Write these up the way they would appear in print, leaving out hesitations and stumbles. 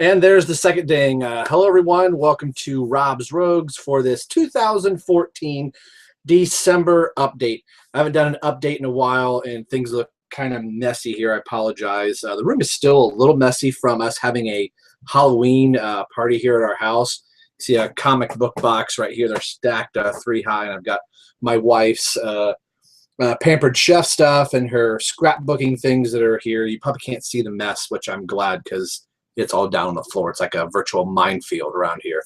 And there's the second ding. Hello, everyone. Welcome to Rob's Rogues for this 2014 December update. I haven't done an update in a while, and things look kind of messy here. I apologize. The room is still a little messy from us having a Halloween party here at our house. See a comic book box right here. They're stacked 3 high, and I've got my wife's Pampered Chef stuff and her scrapbooking things that are here. You probably can't see the mess, which I'm glad because it's all down on the floor. It's like a virtual minefield around here.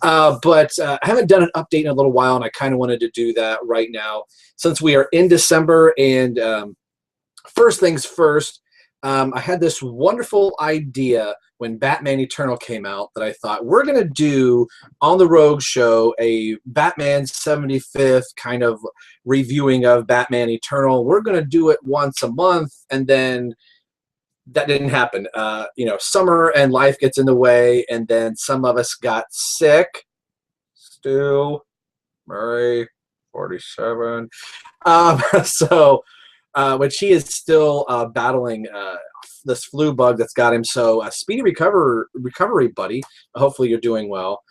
But I haven't done an update in a little while, and I kind of wanted to do that right now since we are in December. And first things first, I had this wonderful idea when Batman Eternal came out that I thought we're going to do on the Rogue Show a Batman 75th kind of reviewing of Batman Eternal. We're going to do it once a month, and then that didn't happen. You know, summer and life gets in the way, and then some of us got sick. Stu, Murray, 47. Which he is still battling this flu bug that's got him. So speedy recovery, buddy. Hopefully you're doing well.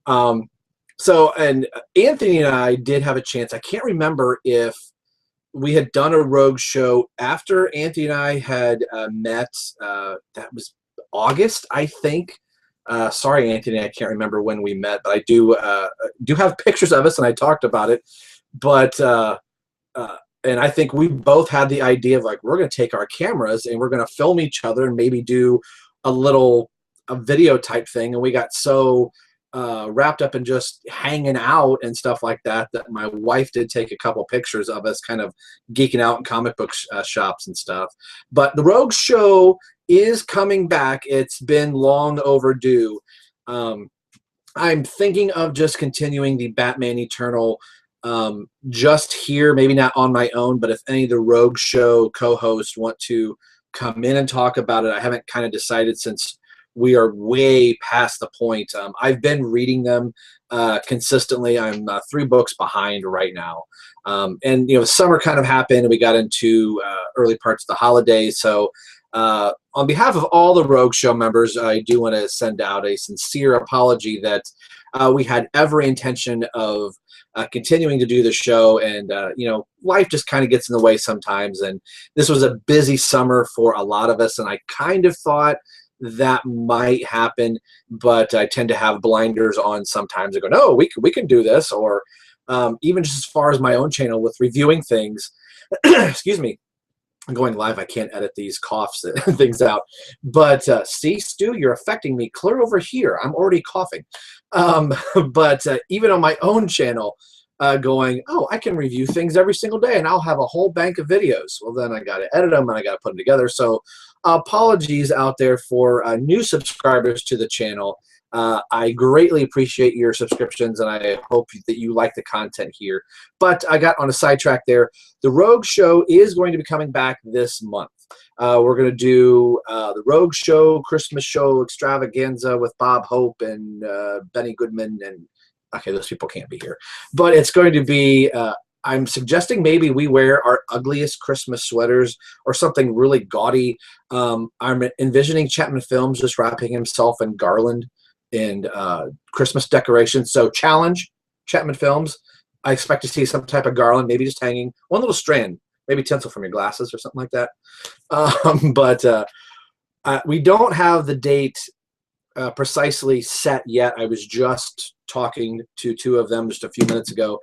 And Anthony and I did have a chance. I can't remember if we had done a Rogue Show after Anthony and I had met. That was August, I think. Sorry, Anthony, I can't remember when we met, but I do have pictures of us, and I talked about it. But and I think we both had the idea of, like, we're going to take our cameras and we're going to film each other and maybe do a video type thing. And we got so wrapped up in just hanging out and stuff like that that my wife did take a couple pictures of us kind of geeking out in comic book shops and stuff. But the Rogue Show is coming back. It's been long overdue. I'm thinking of just continuing the Batman Eternal just here, maybe not on my own, but if any of the Rogue Show co-hosts want to come in and talk about it. I haven't kind of decided since we are way past the point. I've been reading them consistently. I'm 3 books behind right now. And, you know, summer kind of happened, and we got into early parts of the holidays. So on behalf of all the Rogue Show members, I do want to send out a sincere apology that we had every intention of continuing to do the show, and you know, life just kind of gets in the way sometimes, and this was a busy summer for a lot of us, and I kind of thought that might happen, but I tend to have blinders on sometimes. I go, no, we can do this, or even just as far as my own channel with reviewing things. Excuse me, I'm going live. I can't edit these coughs and things out. But see, Stu, you're affecting me. Clear over here. I'm already coughing. But even on my own channel, going, oh, I can review things every single day, and I'll have a whole bank of videos. Well, then I got to edit them, and I got to put them together. So apologies out there for new subscribers to the channel. I greatly appreciate your subscriptions, and I hope that you like the content here. But I got on a sidetrack there. The Rogue Show is going to be coming back this month. We're going to do the Rogue Show Christmas Show Extravaganza with Bob Hope and Benny Goodman. And okay, those people can't be here. But it's going to be, I'm suggesting maybe we wear our ugliest Christmas sweaters or something really gaudy. I'm envisioning Chapman Films just wrapping himself in garland and Christmas decorations. So challenge Chapman Films. I expect to see some type of garland, maybe just hanging one little strand, maybe tinsel from your glasses or something like that. But we don't have the date precisely set yet. I was just talking to 2 of them just a few minutes ago.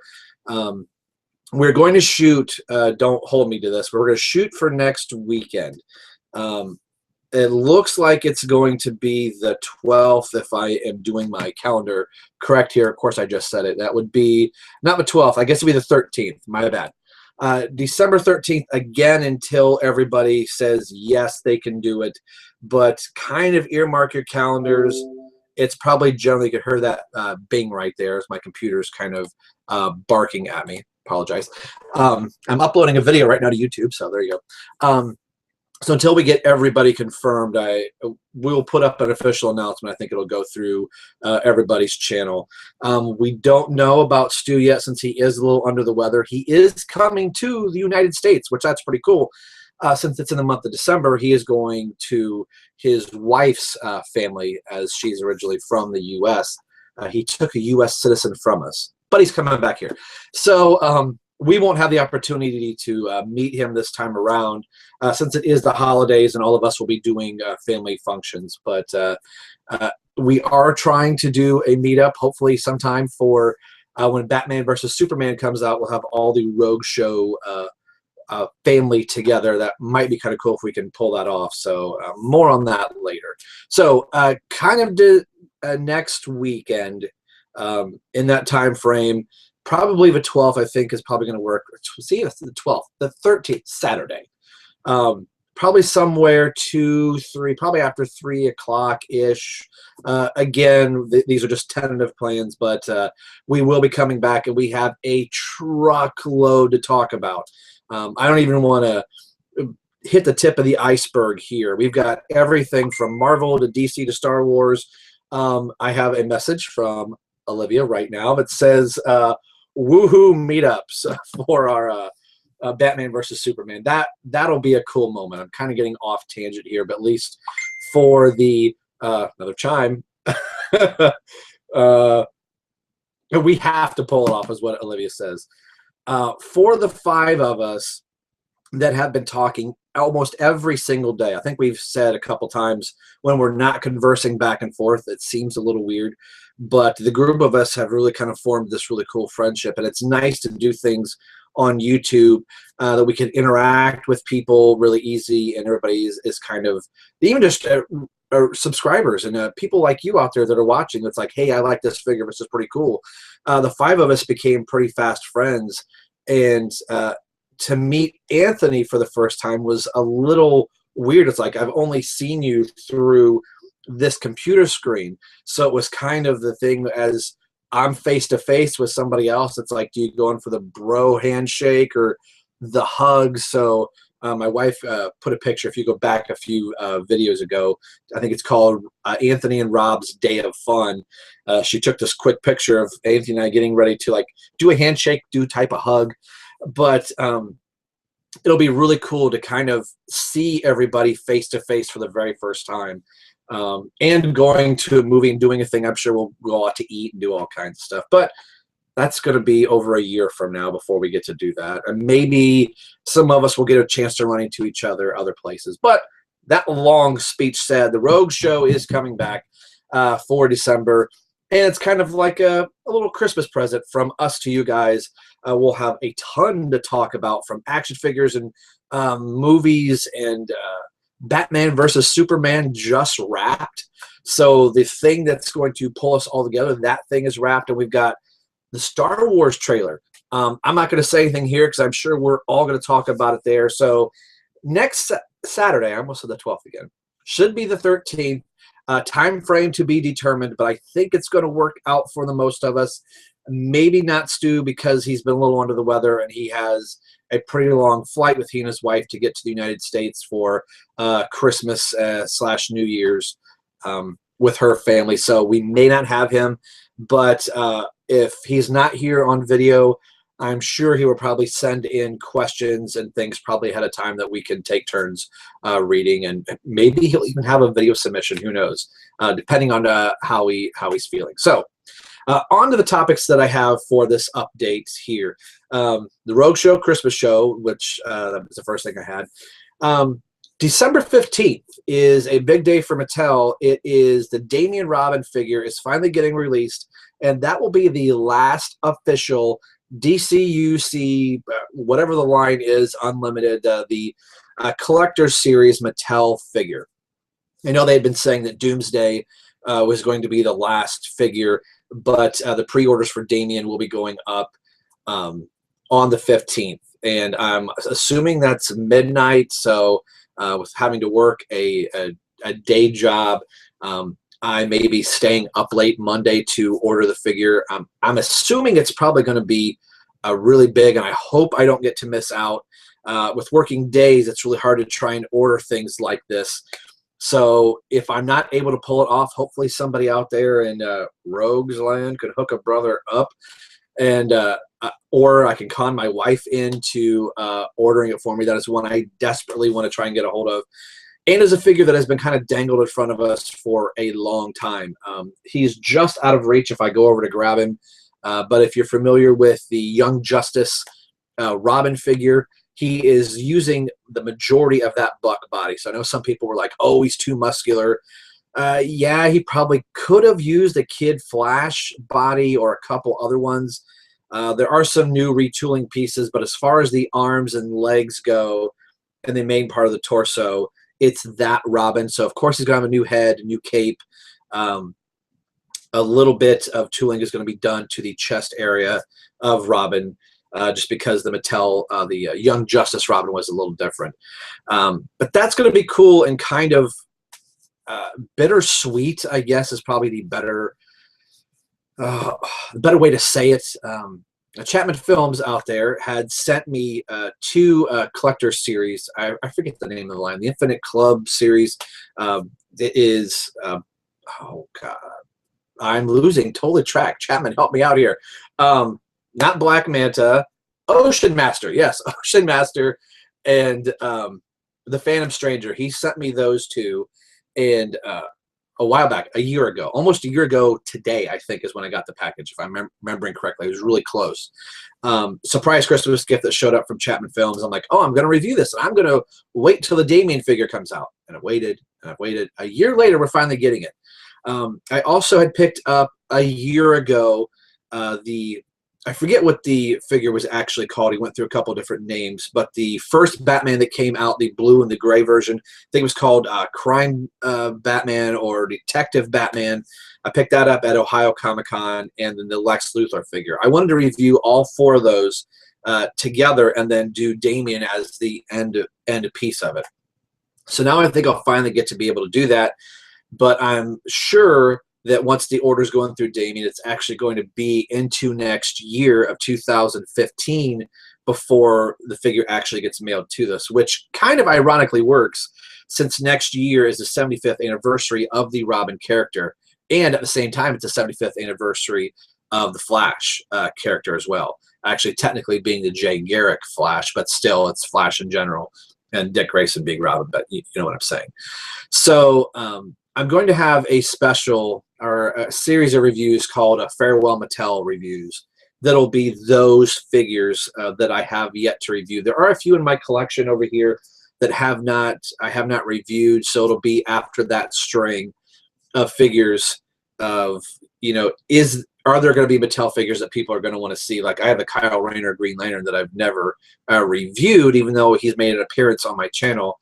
We're going to shoot, don't hold me to this, but we're going to shoot for next weekend. It looks like it's going to be the 12th if I am doing my calendar correct here. Of course, I just said it. That would be not the 12th. I guess it would be the 13th. My bad. December 13th, again, until everybody says yes, they can do it. But kind of earmark your calendars. It's probably generally, you could hear that bing right there as my computer's kind of barking at me. Apologize. I'm uploading a video right now to YouTube, so there you go. So until we get everybody confirmed, we'll put up an official announcement. I think it'll go through everybody's channel. We don't know about Stu yet since he is a little under the weather. He is coming to the United States, which that's pretty cool. since it's in the month of December, he is going to his wife's family, as she's originally from the U.S. He took a U.S. citizen from us, but he's coming back here. So we won't have the opportunity to meet him this time around, since it is the holidays and all of us will be doing family functions. But we are trying to do a meetup, hopefully sometime for when Batman versus Superman comes out. We'll have all the Rogue Show family together. That might be kind of cool if we can pull that off. So more on that later. So kind of next weekend, in that time frame, probably the 12th, I think, is probably going to work. See, it's the 12th, the 13th, Saturday. Probably somewhere 2, 3, probably after 3 o'clock ish. Again, these are just tentative plans, but we will be coming back, and we have a truckload to talk about. I don't even want to hit the tip of the iceberg here. We've got everything from Marvel to DC to Star Wars. I have a message from Olivia right now that says woohoo meetups for our Batman versus Superman. That'll be a cool moment. I'm kind of getting off tangent here, but at least for the another chime, we have to pull it off, is what Olivia says. For the 5 of us that have been talking almost every single day, I think we've said a couple times when we're not conversing back and forth, it seems a little weird, but the group of us have really kind of formed this really cool friendship, and it's nice to do things on YouTube that we can interact with people really easy, and everybody is kind of, even just subscribers and people like you out there that are watching. It's like, hey, I like this figure. This is pretty cool. The 5 of us became pretty fast friends, and to meet Anthony for the first time was a little weird. It's like, I've only seen you through this computer screen, so it was kind of the thing, as I'm face to face with somebody else, it's like, do you go in for the bro handshake or the hug? So my wife put a picture, if you go back a few videos ago, I think it's called Anthony and Rob's Day of Fun. She took this quick picture of Anthony and I getting ready to like do a handshake, do type of hug. But it'll be really cool to kind of see everybody face to face for the very first time. And going to a movie and doing a thing, I'm sure we'll go out to eat and do all kinds of stuff. But that's going to be over a year from now before we get to do that. And maybe some of us will get a chance to run into each other other places. But that long speech said, the Rogue Show is coming back for December. And it's kind of like a little Christmas present from us to you guys. We'll have a ton to talk about, from action figures and movies, and Batman versus Superman just wrapped. So the thing that's going to pull us all together, that thing is wrapped, and we've got the Star Wars trailer. I'm not going to say anything here because I'm sure we're all going to talk about it there. So next Saturday, I almost said the 12th again, should be the 13th. Time frame to be determined, but I think it's going to work out for the most of us. Maybe not Stu, because he's been a little under the weather and he has a pretty long flight with he and his wife to get to the United States for Christmas / New Year's with her family. So we may not have him, but if he's not here on video, I'm sure he will probably send in questions and things probably ahead of time that we can take turns reading, and maybe he'll even have a video submission. Who knows? Depending on how he's feeling. So on to the topics that I have for this update here. The Rogue Show Christmas show, which that was the first thing I had. December 15th is a big day for Mattel. It is the Damian Robin figure is finally getting released, and that will be the last official DCUC, whatever the line is, Unlimited, the Collector's Series Mattel figure. I know they've been saying that Doomsday was going to be the last figure, but the pre-orders for Damian will be going up on the 15th. And I'm assuming that's midnight, so with having to work a day job, I may be staying up late Monday to order the figure. I'm assuming it's probably going to be really big, and I hope I don't get to miss out. With working days, it's really hard to try and order things like this. So if I'm not able to pull it off, hopefully somebody out there in Rogues Land could hook a brother up and or I can con my wife into ordering it for me. That is one I desperately want to try and get a hold of. And is a figure that has been kind of dangled in front of us for a long time. He's just out of reach if I go over to grab him. But if you're familiar with the Young Justice Robin figure, he is using the majority of that buck body. So I know some people were like, oh, he's too muscular. Yeah, he probably could have used a Kid Flash body or a couple other ones. There are some new retooling pieces, but as far as the arms and legs go and the main part of the torso, it's that Robin. So, of course, he's going to have a new head, a new cape. A little bit of tooling is going to be done to the chest area of Robin, just because the Mattel, the Young Justice Robin was a little different. But that's going to be cool and kind of bittersweet, I guess, is probably the better way to say it. Chapman Films out there had sent me two collector series. I forget the name of the line. The Infinite Club series. It is, oh God, I'm losing totally track. Chapman, help me out here. Not Black Manta, Ocean Master. Yes, Ocean Master and the Phantom Stranger. He sent me those two, and a while back, a year ago, almost a year ago today, I think is when I got the package, if I'm remembering correctly. It was really close. Surprise Christmas gift that showed up from Chapman Films. I'm like, oh, I'm going to review this, and I'm going to wait till the Damien figure comes out. And I waited, and I waited. A year later, we're finally getting it. I also had picked up a year ago I forget what the figure was actually called. He went through a couple different names, but the first Batman that came out, the blue and the gray version, I think it was called Crime Batman or Detective Batman. I picked that up at Ohio Comic-Con, and then the Lex Luthor figure. I wanted to review all four of those together and then do Damien as the end piece of it. So now I think I'll finally get to be able to do that, but I'm sure that once the order's going through Damien, it's actually going to be into next year of 2015 before the figure actually gets mailed to us, which kind of ironically works since next year is the 75th anniversary of the Robin character. And at the same time, it's the 75th anniversary of the Flash character as well. Actually, technically being the Jay Garrick Flash, but still it's Flash in general and Dick Grayson being Robin, but you know what I'm saying. So I'm going to have a special or a series of reviews called Farewell Mattel Reviews. That'll be those figures that I have yet to review. There are a few in my collection over here that I have not reviewed, so it'll be after that string of figures of, you know, are there going to be Mattel figures that people are going to want to see? Like I have the Kyle Rayner Green Lantern that I've never reviewed, even though he's made an appearance on my channel.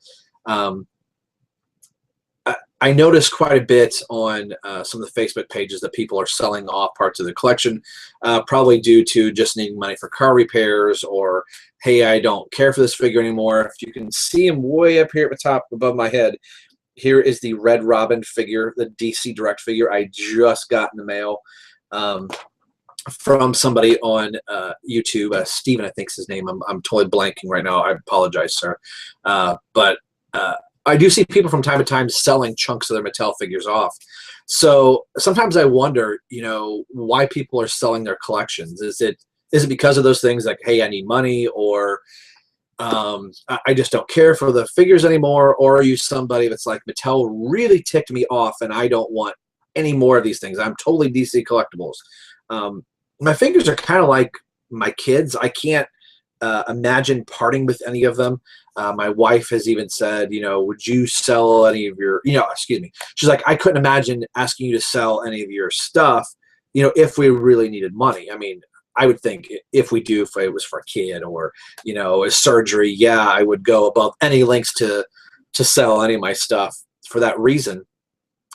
I noticed quite a bit on some of the Facebook pages that people are selling off parts of the collection, probably due to just needing money for car repairs or, hey, I don't care for this figure anymore. If you can see him way up here at the top above my head, here is the Red Robin figure, the DC Direct figure I just got in the mail from somebody on YouTube. Steven, I think is his name. I'm totally blanking right now. I apologize, sir. But I do see people from time to time selling chunks of their Mattel figures off. So sometimes I wonder, you know, why people are selling their collections. Is it because of those things like, hey, I need money, or I just don't care for the figures anymore, or are you somebody that's like, Mattel really ticked me off and I don't want any more of these things. I'm totally DC collectibles. My figures are kind of like my kids. I can't imagine parting with any of them. My wife has even said, you know, would you sell any of your, excuse me. She's like, I couldn't imagine asking you to sell any of your stuff, you know, if we really needed money. I mean, I would think if it was for a kid or, you know, a surgery, yeah, I would go above any lengths to sell any of my stuff for that reason.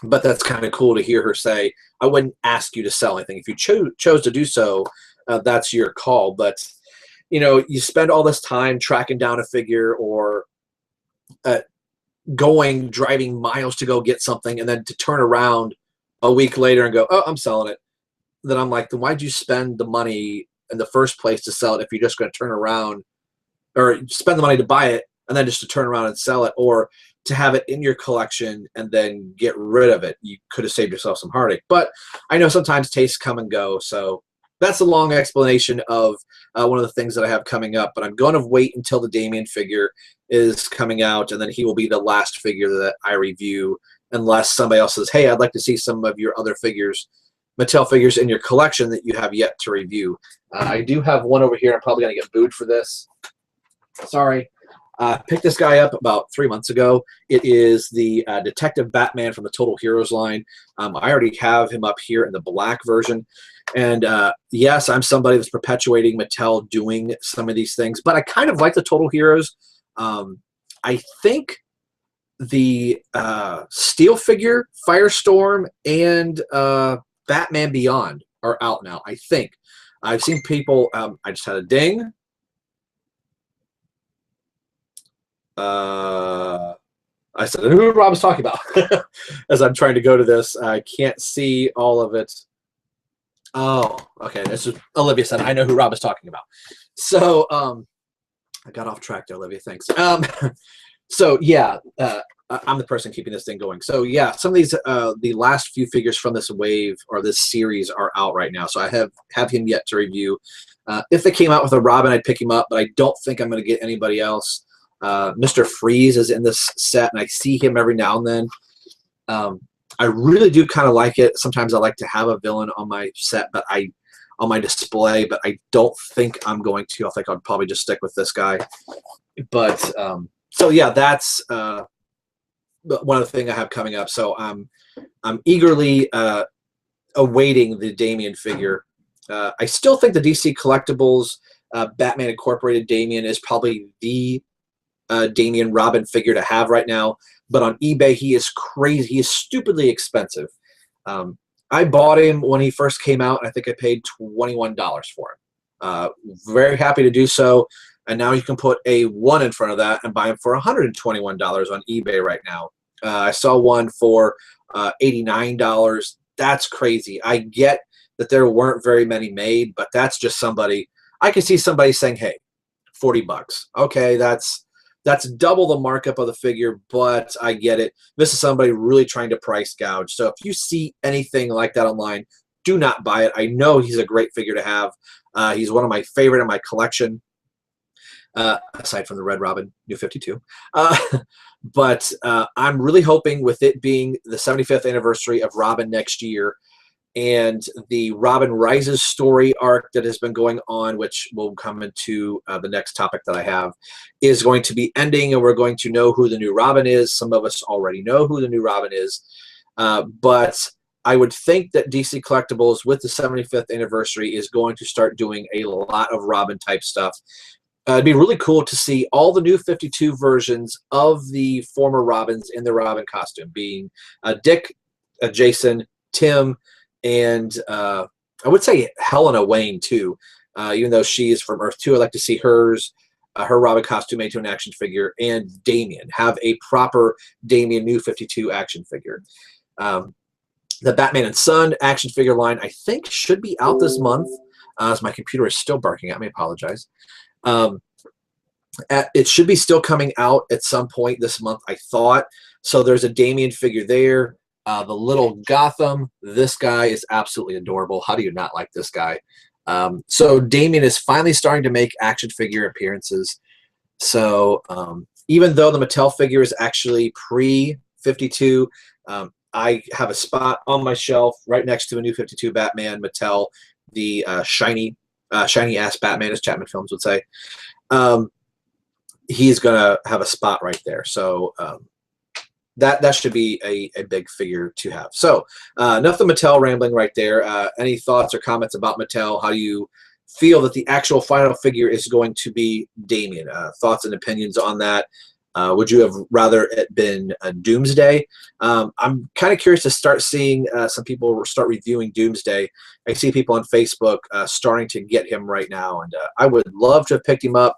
But that's kind of cool to hear her say, I wouldn't ask you to sell anything. If you chose to do so, that's your call. But, you know, you spend all this time tracking down a figure or driving miles to go get something, and then to turn around a week later and go, oh, I'm selling it. Then I'm like, then why'd you spend the money in the first place to sell it if you're just going to turn around, or spend the money to buy it and then just to turn around and sell it, or to have it in your collection and then get rid of it? You could have saved yourself some heartache. But I know sometimes tastes come and go, so that's a long explanation of one of the things that I have coming up. But I'm going to wait until the Damian figure is coming out, and then he will be the last figure that I review, unless somebody else says, "Hey, I'd like to see some of your other figures, Mattel figures in your collection that you have yet to review." I do have one over here. I'm probably going to get booed for this. Sorry. Picked this guy up about 3 months ago. It is the Detective Batman from the Total Heroes line. I already have him up here in the black version. And yes, I'm somebody that's perpetuating Mattel doing some of these things, but I kind of like the Total Heroes. I think the Steel figure, Firestorm, and Batman Beyond are out now, I think. I've seen people, I just had a ding. I said, I knew who Rob was talking about. As I'm trying to go to this, I can't see all of it. Oh, okay. This is Olivia said, I know who Rob is talking about. So, I got off track there, Olivia. Thanks. So yeah, I'm the person keeping this thing going. So yeah, some of these, the last few figures from this wave or this series are out right now. So I have him yet to review. If they came out with a Robin, I'd pick him up, but I don't think I'm going to get anybody else. Mr. Freeze is in this set, and I see him every now and then. I really do kind of like it. Sometimes I like to have a villain on my set, but on my display, but I don't think I'm going to. I think I'll probably just stick with this guy. But so yeah, that's one of the things I have coming up. So I'm eagerly awaiting the Damian figure. I still think the DC Collectibles Batman Incorporated Damian is probably the Damian Robin figure to have right now, but on eBay he is crazy. He is stupidly expensive. I bought him when he first came out. I think I paid $21 for him. Very happy to do so. And now you can put a 1 in front of that and buy him for $121 on eBay right now. I saw one for $89. That's crazy. I get that there weren't very many made, but that's just somebody. I can see somebody saying, "Hey, $40. Okay, that's double the markup of the figure, but I get it." This is somebody really trying to price gouge. So if you see anything like that online, do not buy it. I know he's a great figure to have. He's one of my favorite in my collection, aside from the Red Robin New 52. But I'm really hoping, with it being the 75th anniversary of Robin next year, and the Robin Rises story arc that has been going on, which will come into the next topic that I have, is going to be ending, and we're going to know who the new Robin is. Some of us already know who the new Robin is, but I would think that DC Collectibles, with the 75th anniversary, is going to start doing a lot of Robin type stuff. It'd be really cool to see all the new 52 versions of the former Robins in the Robin costume, being Dick, Jason, Tim, and I would say Helena Wayne too, even though she is from Earth 2. I'd like to see her Robin costume made to an action figure, and Damian, have a proper Damian New 52 action figure. The Batman and Son action figure line, I think, should be out this month. As my computer is still barking at me, I apologize. It should be still coming out at some point this month, I thought. So there's a Damian figure there. The little Gotham, this guy is absolutely adorable. How do you not like this guy? So Damian is finally starting to make action figure appearances. So even though the Mattel figure is actually pre-52, I have a spot on my shelf right next to a New 52 Batman Mattel, the shiny-ass Batman, as Chapman Films would say. He's going to have a spot right there. So that should be a big figure to have. So enough the Mattel rambling right there. Any thoughts or comments about Mattel? How do you feel that the actual final figure is going to be Damian? Thoughts and opinions on that? Would you have rather it been a Doomsday? I'm kind of curious to start seeing some people start reviewing Doomsday. I see people on Facebook starting to get him right now, and I would love to have picked him up,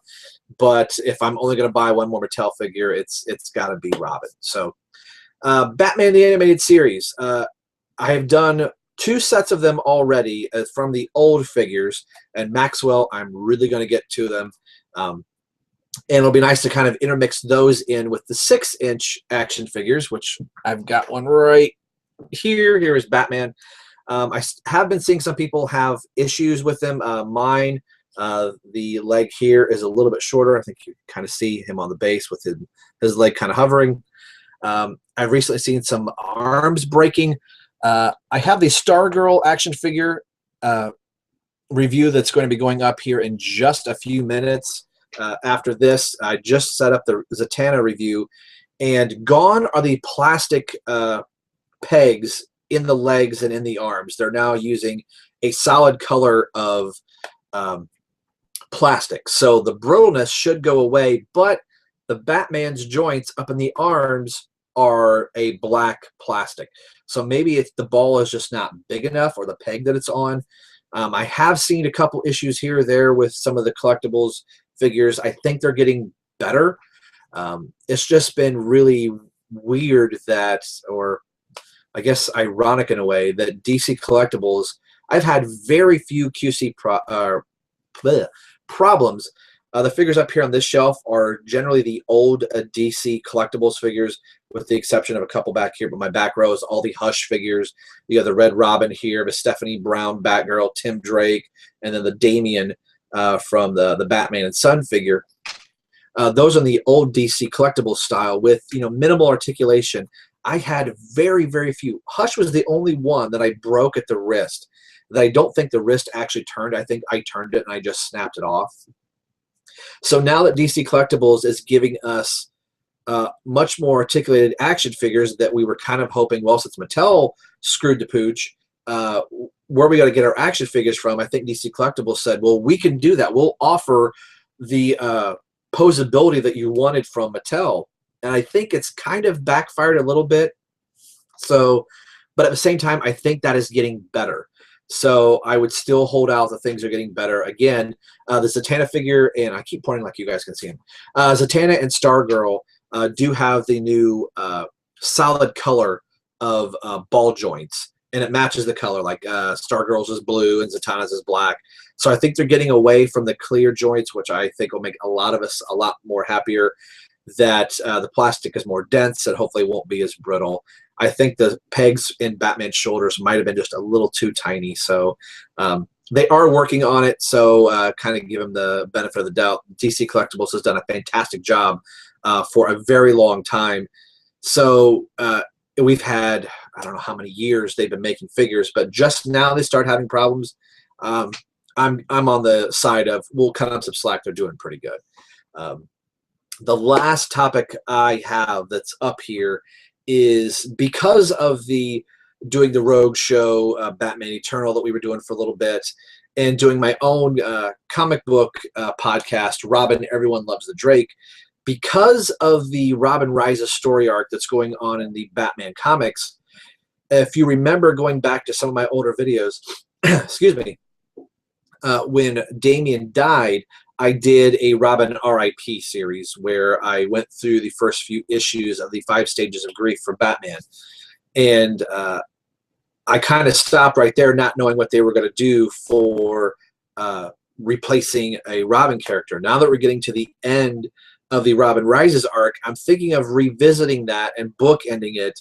but if I'm only going to buy one more Mattel figure, it's got to be Robin. So Batman the Animated Series. I have done 2 sets of them already from the old figures, and Maxwell, I'm really going to get to them. And it'll be nice to kind of intermix those in with the 6-inch action figures, which I've got one right here. Here is Batman. have been seeing some people have issues with them. Mine, the leg here is a little bit shorter. I think you kind of see him on the base with his leg kind of hovering. I've recently seen some arms breaking. I have the Stargirl action figure review that's going to be going up here in just a few minutes. After this, I just set up the Zatanna review, and gone are the plastic pegs in the legs and in the arms. They're now using a solid color of plastic. So the brittleness should go away, but the Batman's joints up in the arms are a black plastic. So maybe if the ball is just not big enough, or the peg that it's on. I have seen a couple issues here or there with some of the collectibles figures. I think they're getting better. It's just been really weird that, or I guess ironic in a way, that DC Collectibles, I've had very few QC problems. The figures up here on this shelf are generally the old DC Collectibles figures, with the exception of a couple back here. But my back row is all the Hush figures. You have the Red Robin here, the Stephanie Brown Batgirl, Tim Drake, and then the Damian from the Batman and Son figure. Those are the old DC Collectibles style with, you know, minimal articulation. I had very, very few. Hush was the only one that I broke at the wrist. That I don't think the wrist actually turned. I think I turned it and I just snapped it off. So now that DC Collectibles is giving us much more articulated action figures that we were kind of hoping, well, since Mattel screwed the pooch, where we got to get our action figures from, I think DC Collectibles said, well, we can do that. We'll offer the posability that you wanted from Mattel. And I think it's kind of backfired a little bit. So, but at the same time, I think that is getting better. So I would still hold out that things are getting better. Again, the Zatanna figure, and I keep pointing like you guys can see him, Zatanna and Stargirl do have the new solid color of ball joints, and it matches the color. Like Stargirl's is blue and Zatanna's is black. So I think they're getting away from the clear joints, which I think will make a lot of us a lot more happier. That the plastic is more dense and hopefully won't be as brittle. I think the pegs in Batman's shoulders might have been just a little too tiny. So they are working on it. So kind of give them the benefit of the doubt. DC Collectibles has done a fantastic job for a very long time. So we've had, I don't know how many years they've been making figures, but just now they start having problems. I'm on the side of, we'll cut them some slack. They're doing pretty good. The last topic I have that's up here is because of the doing the Rogue show, Batman Eternal, that we were doing for a little bit, and doing my own comic book podcast, Robin, Everyone Loves the Drake. Because of the Robin Rises story arc that's going on in the Batman comics, if you remember going back to some of my older videos, excuse me, when Damian died, I did a Robin R.I.P. series where I went through the first few issues of the 5 stages of grief for Batman. And I kind of stopped right there, not knowing what they were going to do for replacing a Robin character. Now that we're getting to the end of the Robin Rises arc, I'm thinking of revisiting that and bookending it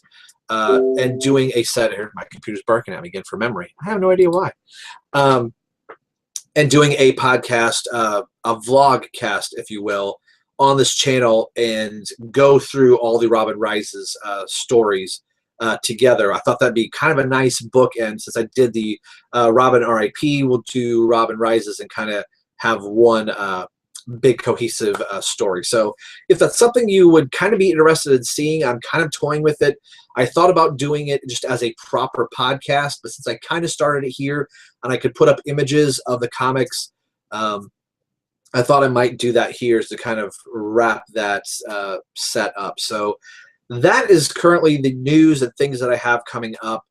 and doing a set. Here, my computer's barking at me again for memory. I have no idea why. And doing a podcast, a vlog cast, if you will, on this channel and go through all the Robin Rises stories together. I thought that'd be kind of a nice bookend, since I did the Robin R.I.P. We'll do Robin Rises and kind of have one big cohesive story. So if that's something you would kind of be interested in seeing, I'm kind of toying with it. I thought about doing it just as a proper podcast, but since I kind of started it here and I could put up images of the comics, I thought I might do that here to kind of wrap that set up. So that is currently the news and things that I have coming up.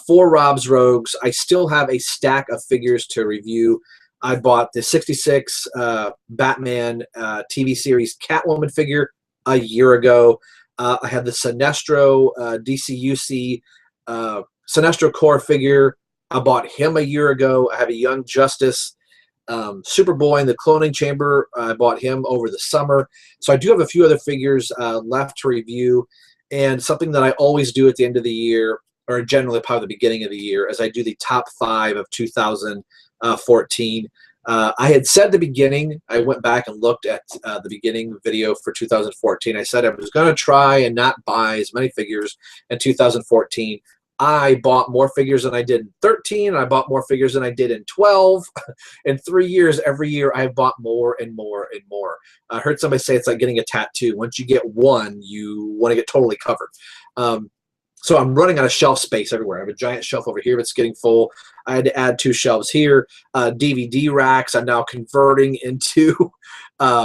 For Rob's Rogues, I still have a stack of figures to review. I bought the 66 Batman TV series Catwoman figure a year ago. I have the Sinestro DCUC Sinestro Corps figure. I bought him a year ago. I have a Young Justice Superboy in the Cloning Chamber. I bought him over the summer. So I do have a few other figures left to review. And something that I always do at the end of the year or generally probably the beginning of the year, as I do the top 5 of 2014. I had said at the beginning, I went back and looked at the beginning video for 2014. I said I was going to try and not buy as many figures in 2014. I bought more figures than I did in 13, and I bought more figures than I did in 12. In 3 years, every year I've bought more and more and more. I heard somebody say it's like getting a tattoo. Once you get one, you want to get totally covered. So I'm running out of shelf space everywhere. I have a giant shelf over here that's getting full. I had to add 2 shelves here. DVD racks I'm now converting into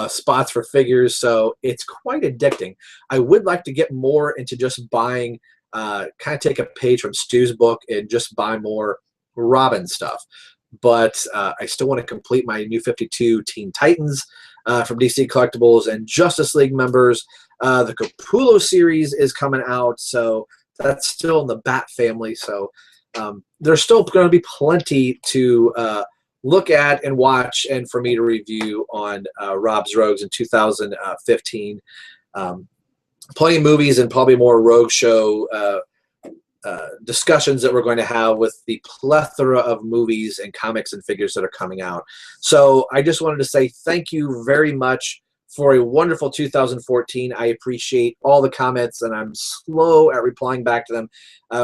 spots for figures, so it's quite addicting. I would like to get more into just buying, kind of take a page from Stu's book and just buy more Robin stuff. But I still want to complete my New 52 Teen Titans from DC Collectibles and Justice League members. The Capullo series is coming out, so that's still in the Bat family. So there's still going to be plenty to look at and watch and for me to review on Rob's Rogues in 2015. Plenty of movies and probably more Rogue Show discussions that we're going to have with the plethora of movies and comics and figures that are coming out. So I just wanted to say thank you very much for a wonderful 2014. I appreciate all the comments, and I'm slow at replying back to them,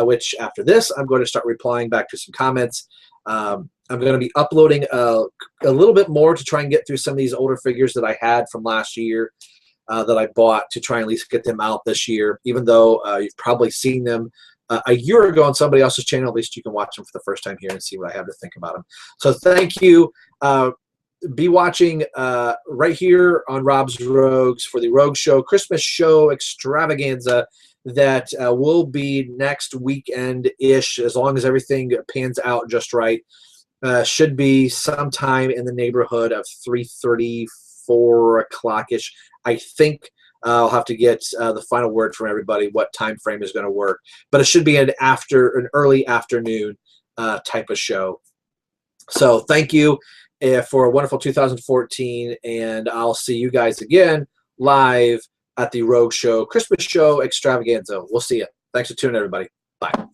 which after this, I'm going to start replying back to some comments. I'm going to be uploading a little bit more to try and get through some of these older figures that I had from last year that I bought, to try and at least get them out this year. Even though you've probably seen them a year ago on somebody else's channel, at least you can watch them for the first time here and see what I have to think about them. So thank you. Be watching right here on Rob's Rogues for the Rogue Show Christmas Show Extravaganza that will be next weekend-ish, as long as everything pans out just right. Should be sometime in the neighborhood of 3:30, 4 o'clock-ish. I think I'll have to get the final word from everybody what time frame is going to work. But it should be an early afternoon type of show. So thank you for a wonderful 2014, and I'll see you guys again live at the Rogue Show Christmas Show Extravaganza. We'll see you. Thanks for tuning in, everybody. Bye.